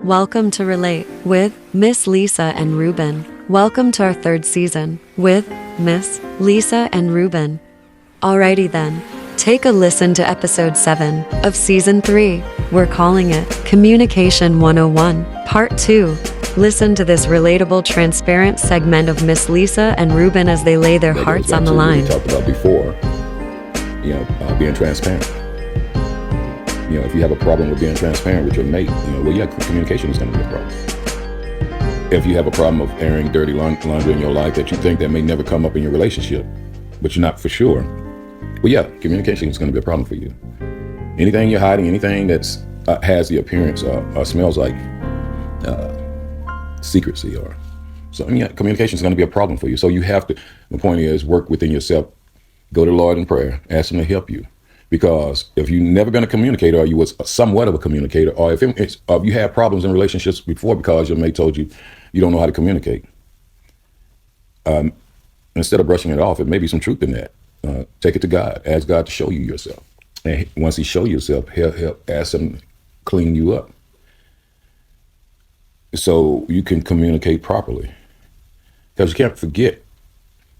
Welcome to Relate with Miss Lisa and Ruben. Welcome to our third season with Miss Lisa and Ruben. Alrighty then, take a listen to episode 7 of season 3. We're calling it Communication 101, Part 2. Listen to this relatable, transparent segment of Miss Lisa and Ruben as they lay their hearts on the line. We talked about before, being transparent. If you have a problem with being transparent with your mate, communication is going to be a problem. If you have a problem of airing dirty laundry in your life that you think that may never come up in your relationship, but you're not for sure, communication is going to be a problem for you. Anything you're hiding, anything that's has the appearance or smells like secrecy communication is going to be a problem for you. So you have to, the point is, work within yourself, go to the Lord in prayer, ask him to help you. Because if you're never going to communicate, or you was somewhat of a communicator, or if you had problems in relationships before because your mate told you you don't know how to communicate, instead of brushing it off, it may be some truth in that. Take it to God. Ask God to show you yourself. And once he shows you yourself, he'll ask him to clean you up so you can communicate properly. Because you can't forget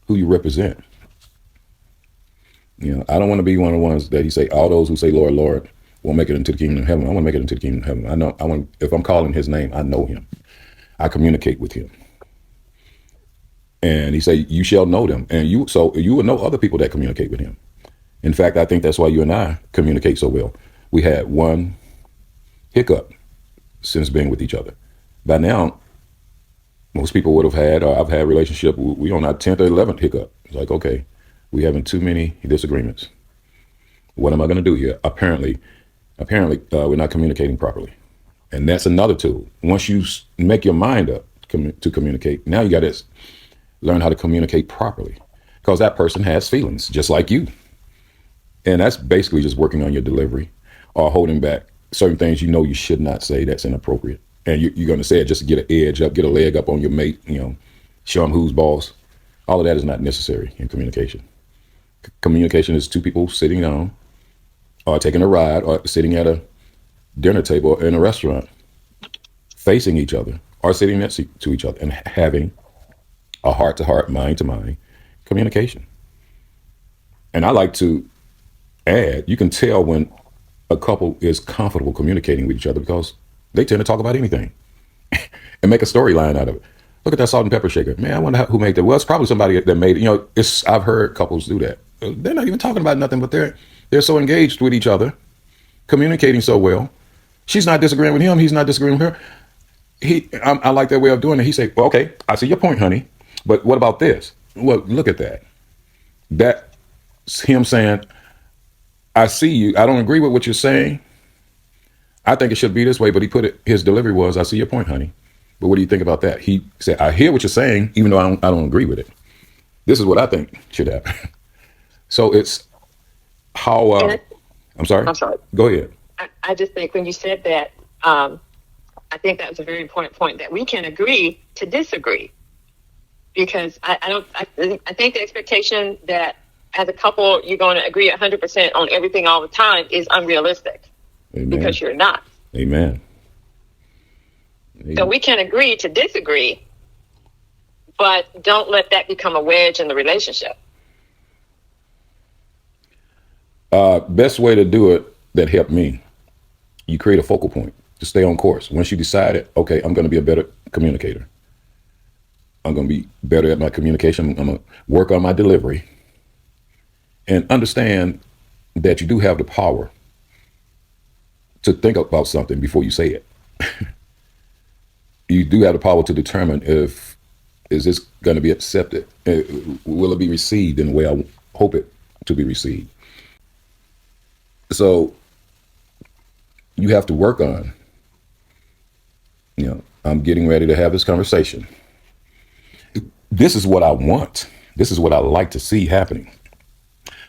who you represent. I don't want to be one of the ones that he say, all those who say, Lord, Lord, won't make it into the kingdom of heaven. I want to make it into the kingdom of heaven. If I'm calling his name, I know him. I communicate with him. And he say, you shall know them. And you will know other people that communicate with him. In fact, I think that's why you and I communicate so well. We had one hiccup since being with each other. By now, most people would have had, or I've had a relationship, we on our 10th or 11th hiccup. It's like, okay, we're having too many disagreements. What am I going to do here? Apparently, we're not communicating properly. And that's another tool. Once you make your mind up to communicate, now you got to learn how to communicate properly, because that person has feelings just like you. And that's basically just working on your delivery or holding back certain things you should not say that's inappropriate. And you're going to say it just to get an edge up, get a leg up on your mate, show them who's boss. All of that is not necessary in communication. Communication is two people sitting down or taking a ride or sitting at a dinner table in a restaurant, facing each other or sitting next to each other and having a heart-to-heart, mind-to-mind communication. And I like to add, you can tell when a couple is comfortable communicating with each other because they tend to talk about anything and make a storyline out of it. Look at that salt and pepper shaker. Man, I wonder who made that. Well, it's probably somebody that made it. I've heard couples do that. They're not even talking about nothing, but they're so engaged with each other, communicating so well. She's not disagreeing with him. He's not disagreeing with her. I like that way of doing it. He said, well, okay, I see your point, honey. But what about this? Well, look at that. That's him saying, I see you. I don't agree with what you're saying. I think it should be this way, but his delivery was, I see your point, honey. But what do you think about that? He said, I hear what you're saying, even though I don't agree with it. This is what I think should happen. So it's how, I'm sorry. Go ahead. I just think when you said that, I think that was a very important point, that we can agree to disagree. Because I think the expectation that as a couple, you're going to agree 100% on everything all the time is unrealistic. Amen. Because you're not. Amen. So we can agree to disagree, but don't let that become a wedge in the relationship. Best way to do it that helped me, you create a focal point to stay on course. Once you decided, okay, I'm going to be a better communicator. I'm going to be better at my communication. I'm going to work on my delivery. And understand that you do have the power to think about something before you say it. You do have the power to determine is this going to be accepted? Will it be received in the way I hope it to be received? So you have to work on, I'm getting ready to have this conversation. This is what I want. This is what I like to see happening.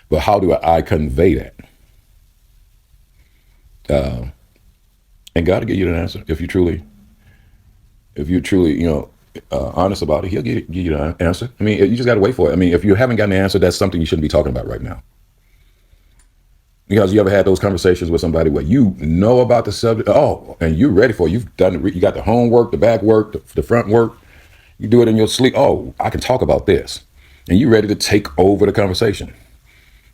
But how do I convey that? And God will give you an answer if you're truly, honest about it. He'll give you the answer. I mean, you just got to wait for it. I mean, if you haven't gotten the answer, that's something you shouldn't be talking about right now. Because you ever had those conversations with somebody where you know about the subject, and you're ready for it. You've done it. You got the homework, the back work, the front work. You do it in your sleep. Oh, I can talk about this. And you're ready to take over the conversation.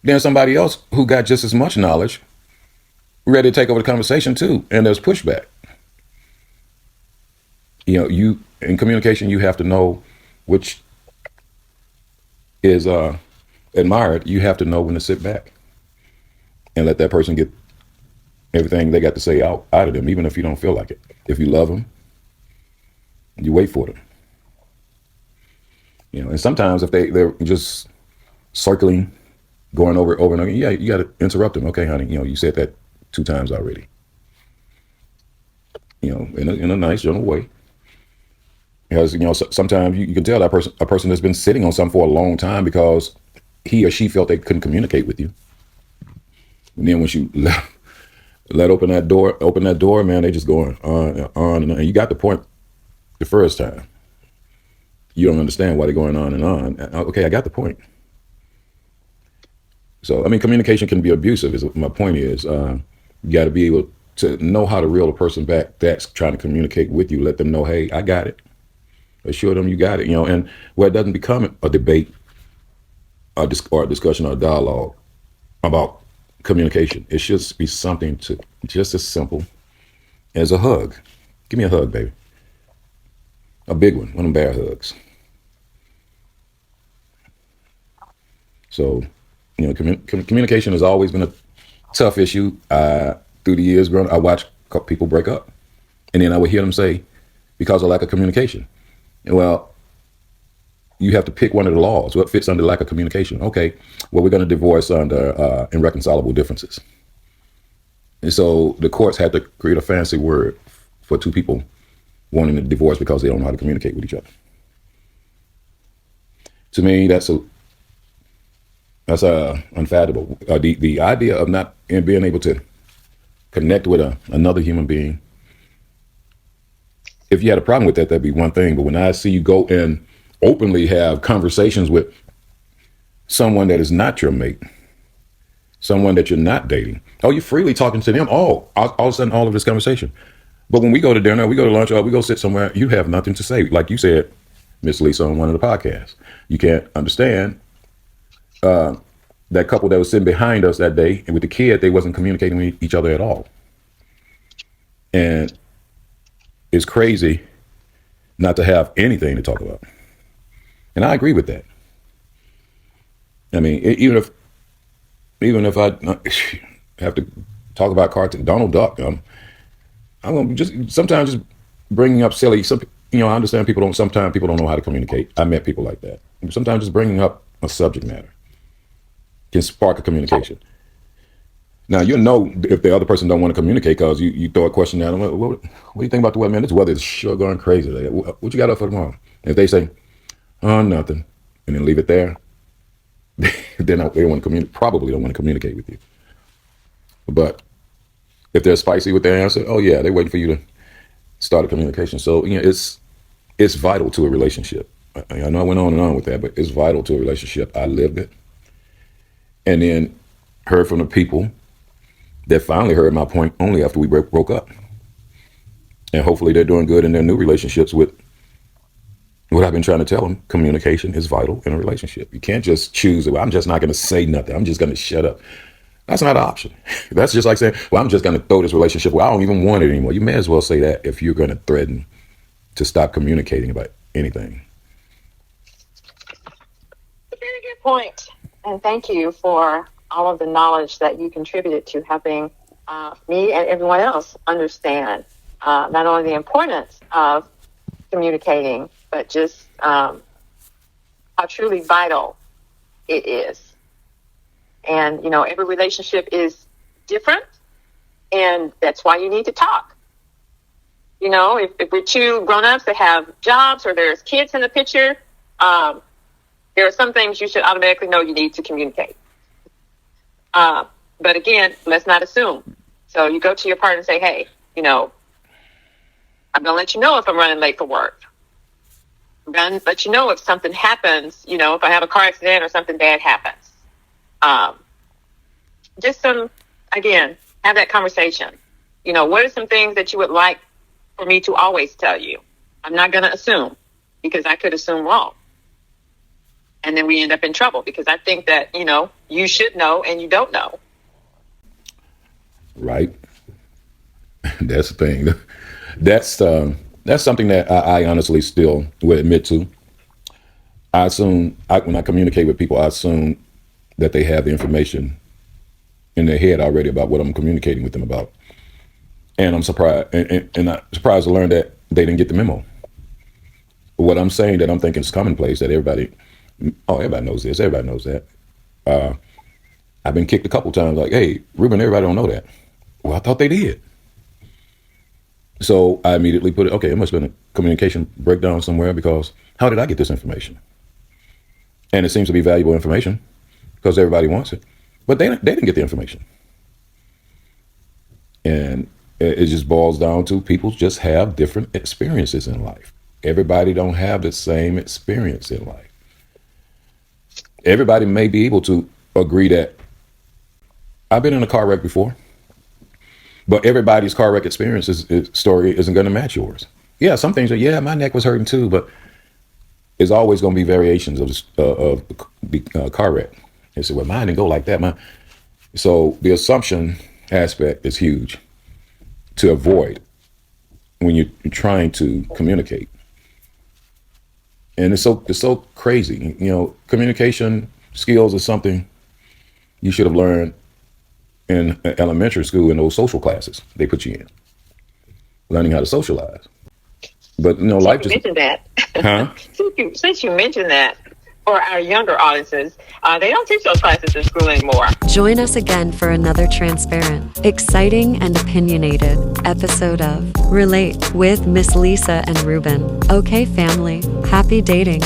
Then somebody else who got just as much knowledge, ready to take over the conversation too. And there's pushback. You in communication, you have to know which is admired. You have to know when to sit back and let that person get everything they got to say out of them, even if you don't feel like it. If you love them, you wait for them. And sometimes if they're just circling, going over and over, yeah, you got to interrupt them. Okay, honey, you said that 2 times already. In a nice, gentle way. Because sometimes you can tell that a person has been sitting on something for a long time because he or she felt they couldn't communicate with you. And then when you let open that door, man, they just going on and on. And you got the point the first time. You don't understand why they're going on and on. Okay, I got the point. So, communication can be abusive. My point is, you got to be able to know how to reel a person back that's trying to communicate with you. Let them know, hey, I got it. Assure them you got it. And where it doesn't become a debate, or a discussion, or a dialogue about communication. It should be something just as simple as a hug. Give me a hug, baby. A big one of them bear hugs. So, communication has always been a tough issue. Through the years growing up, I watched people break up. And then I would hear them say, because of lack of communication. And well, you have to pick one of the laws. What fits under lack of communication? Okay, well, we're going to divorce under irreconcilable differences. And so the courts had to create a fancy word for 2 people wanting to divorce because they don't know how to communicate with each other. To me, that's unfathomable. The idea of not being able to connect with another human being. If you had a problem with that, that'd be one thing. But when I see you go and openly have conversations with someone that is not your mate, someone that you're not dating, you're freely talking to them. All of a sudden, all of this conversation. But when we go to dinner, we go to lunch, or we go sit somewhere, you have nothing to say. Like you said, Miss Lisa, on one of the podcasts, you can't understand that couple that was sitting behind us that day, and with the kid, they wasn't communicating with each other at all. And it's crazy not to have anything to talk about. And I agree with that. Even if I have to talk about cartoon, Donald Duck, I'm gonna sometimes just bringing up silly. I understand sometimes people don't know how to communicate. I met people like that. Sometimes just bringing up a subject matter can spark a communication. Now, if the other person don't want to communicate because you throw a question at them, what do you think about the weather, man? This weather is sure going crazy today. What you got up for tomorrow? And if they say, nothing, and then leave it there, then they want to probably don't want to communicate with you. But if they're spicy with their answer, they're waiting for you to start a communication. So, it's vital to a relationship. I know I went on and on with that, but it's vital to a relationship. I lived it. And then heard from the people that finally heard my point only after we broke up. And hopefully they're doing good in their new relationships with what I've been trying to tell them. Communication is vital in a relationship. You can't just choose, I'm just not going to say nothing. I'm just going to shut up. That's not an option. That's just like saying, I'm just going to throw this relationship away. I don't even want it anymore. You may as well say that if you're going to threaten to stop communicating about anything. Very good point. And thank you for all of the knowledge that you contributed to helping me and everyone else understand not only the importance of communicating, but just how truly vital it is. And, every relationship is different, and that's why you need to talk. If we're 2 grown-ups that have jobs or there's kids in the picture, there are some things you should automatically know you need to communicate. But again, let's not assume. So you go to your partner and say, hey, I'm going to let you know if I'm running late for work. I'm going to let you know if something happens, if I have a car accident or something bad happens. Just some again, have that conversation. You know, what are some things that you would like for me to always tell you? I'm not going to assume, because I could assume wrong. And then we end up in trouble, because I think that, you know, you should know and you don't know. Right. That's the thing. That's something that I honestly still would admit to. When I communicate with people, I assume that they have the information in their head already about what I'm communicating with them about. And I'm surprised, and I'm surprised to learn that they didn't get the memo. What I'm saying that I'm thinking is commonplace, that everybody knows this, everybody knows that. I've been kicked a couple times, like, hey, Ruben, everybody don't know that. Well, I thought they did. So I immediately put it, okay, it must have been a communication breakdown somewhere, because how did I get this information? And it seems to be valuable information because everybody wants it, but they didn't get the information. And it just boils down to people just have different experiences in life. Everybody don't have the same experience in life. Everybody may be able to agree that I've been in a car wreck before, but everybody's car wreck story isn't going to match yours. Yeah, some things are, my neck was hurting too, but there's always going to be variations of the car wreck. They say, well, mine didn't go like that. So the assumption aspect is huge to avoid when you're trying to communicate. And it's so crazy. You know, communication skills is something you should have learned in elementary school in those social classes they put you in, learning how to socialize. But you know, life just mentioned that. Huh? Since you mentioned that, for our younger audiences, they don't teach those classes in school anymore. Join us again for another transparent, exciting, and opinionated episode of Relate with Miss Lisa and Ruben. Okay, family, happy dating.